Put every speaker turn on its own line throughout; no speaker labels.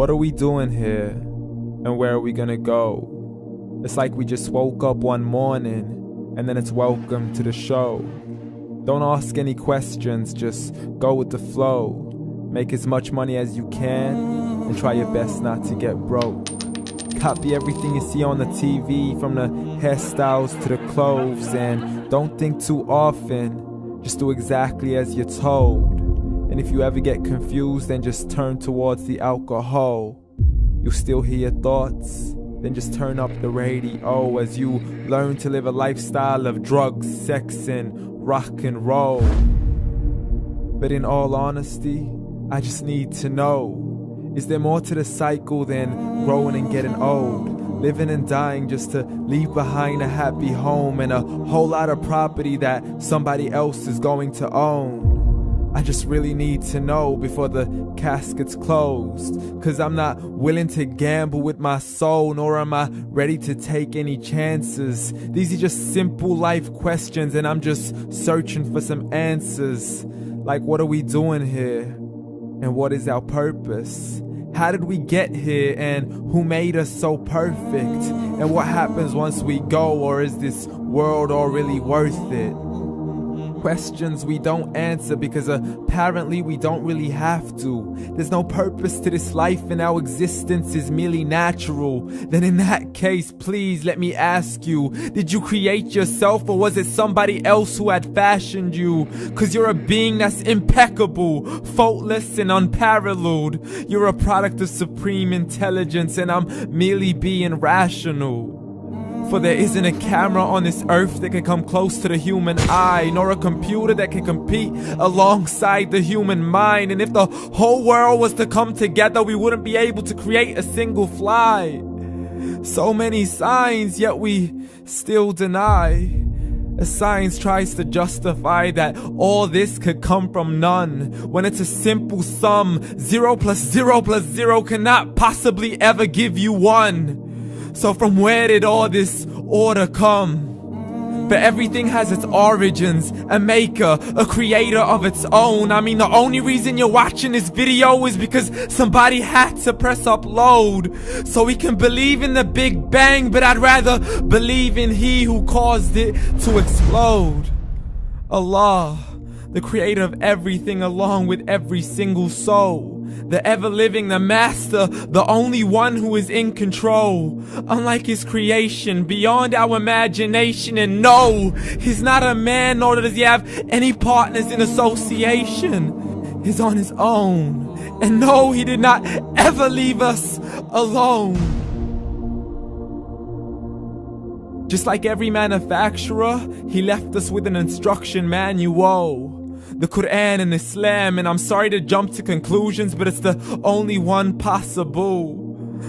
What are we doing here? And where are we gonna go? It's like we just woke up one morning and then it's welcome to the show. Don't ask any questions, just go with the flow. Make as much money as you can and try your best not to get broke. Copy everything you see on the TV, from the hairstyles to the clothes, and don't think too often, just do exactly as you're told. And if you ever get confused, then just turn towards the alcohol. You'll still hear your thoughts, then just turn up the radio as you learn to live a lifestyle of drugs, sex, and rock and roll. But in all honesty, I just need to know, is there more to the cycle than growing and getting old? Living and dying just to leave behind a happy home and a whole lot of property that somebody else is going to own. I just really need to know before the casket's closed, 'cause I'm not willing to gamble with my soul, nor am I ready to take any chances. These are just simple life questions and I'm just searching for some answers. Like, what are we doing here? And what is our purpose? How did we get here, and who made us so perfect? And what happens once we go, or is this world all really worth it? Questions we don't answer because apparently we don't really have to. There's no purpose to this life and our existence is merely natural. Then in that case, please let me ask you, did you create yourself, or was it somebody else who had fashioned you? 'Cause you're a being that's impeccable, faultless and unparalleled. You're a product of supreme intelligence and I'm merely being rational. For there isn't a camera on this earth that can come close to the human eye, nor a computer that can compete alongside the human mind. And if the whole world was to come together, we wouldn't be able to create a single fly. So many signs, yet we still deny. As science tries to justify that all this could come from none, when it's a simple sum. 0 plus 0 plus 0 cannot possibly ever give you 1. So from where did all this order come? But everything has its origins, a maker, a creator of its own. I mean, the only reason you're watching this video is because somebody had to press upload. So we can believe in the Big Bang, but I'd rather believe in He who caused it to explode. Allah, the creator of everything along with every single soul. The ever-living, the master, the only one who is in control. Unlike his creation, beyond our imagination. And no, he's not a man, nor does he have any partners in association. He's on his own. And no, he did not ever leave us alone. Just like every manufacturer, he left us with an instruction manual. The Kur'an and Islam, and I'm sorry to jump to conclusions, but it's the only one possible.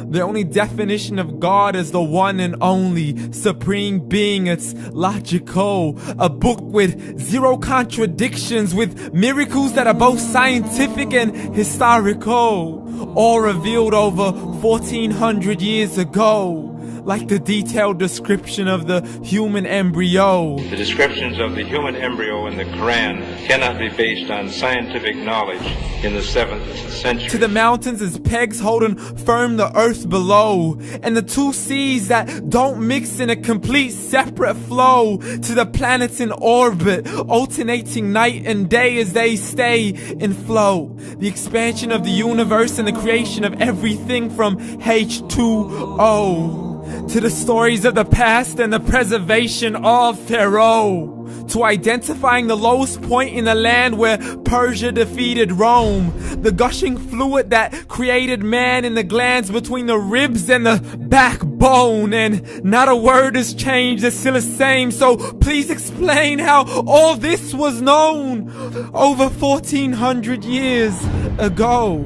The only definition of God is the one and only supreme being. It's logical, a book with 0 contradictions, with miracles that are both scientific and historical, all revealed over 1400 years ago. Like the detailed description of the human embryo.
The descriptions of the human embryo in the Quran cannot be based on scientific knowledge in the 7th century.
To the mountains as pegs holding firm the earth below, and the 2 seas that don't mix in a complete separate flow. To the planets in orbit, alternating night and day as they stay in flow. The expansion of the universe and the creation of everything from H2O. To the stories of the past and the preservation of Pharaoh. To identifying the lowest point in the land where Persia defeated Rome. The gushing fluid that created man in the glands between the ribs and the backbone. And not a word has changed, it's still the same. So please explain how all this was known over 1400 years ago.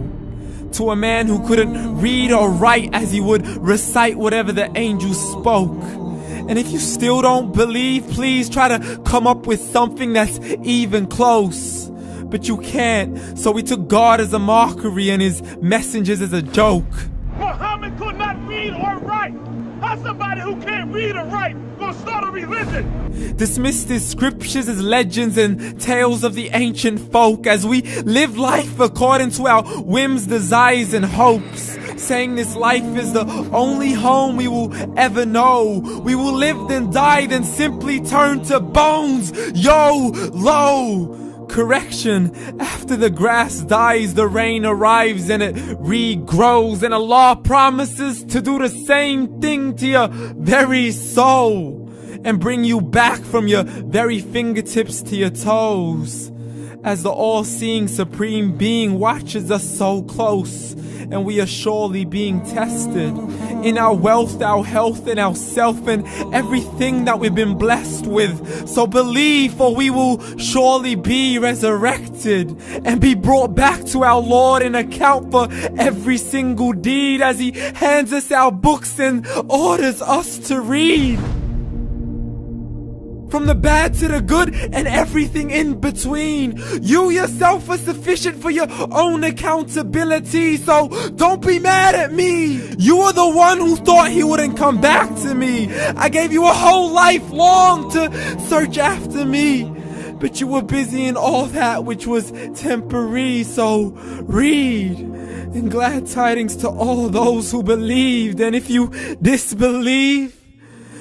To a man who couldn't read or write, as he would recite whatever the angels spoke. And if you still don't believe, please try to come up with something that's even close. But you can't, so we took God as a mockery and his messengers as a joke.
Muhammad could not read or write. How's somebody who can't read or write gonna start a religion?
Dismissed his scriptures as legends and tales of the ancient folk, as we live life according to our whims, desires, and hopes. saying this life is the only home we will ever know. We will live then die, then simply turn to bones. YOLO! Correction, after the grass dies, the rain arrives and it regrows, and Allah promises to do the same thing to your very soul and bring you back from your very fingertips to your toes, as the all-seeing supreme being watches us so close, and we are surely being tested in our wealth, our health, and our self, and everything that we've been blessed with. So believe, for we will surely be resurrected and be brought back to our Lord and account for every single deed, as He hands us our books and orders us to read. From the bad to the good and everything in between. You yourself are sufficient for your own accountability, so don't be mad at me. You are the one who thought He wouldn't come back to me. I gave you a whole life long to search after me, but you were busy in all that which was temporary. So read, and glad tidings to all those who believed. And if you disbelieve,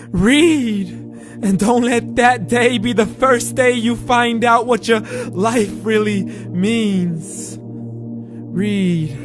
read. And don't let that day be the first day you find out what your life really means. Read.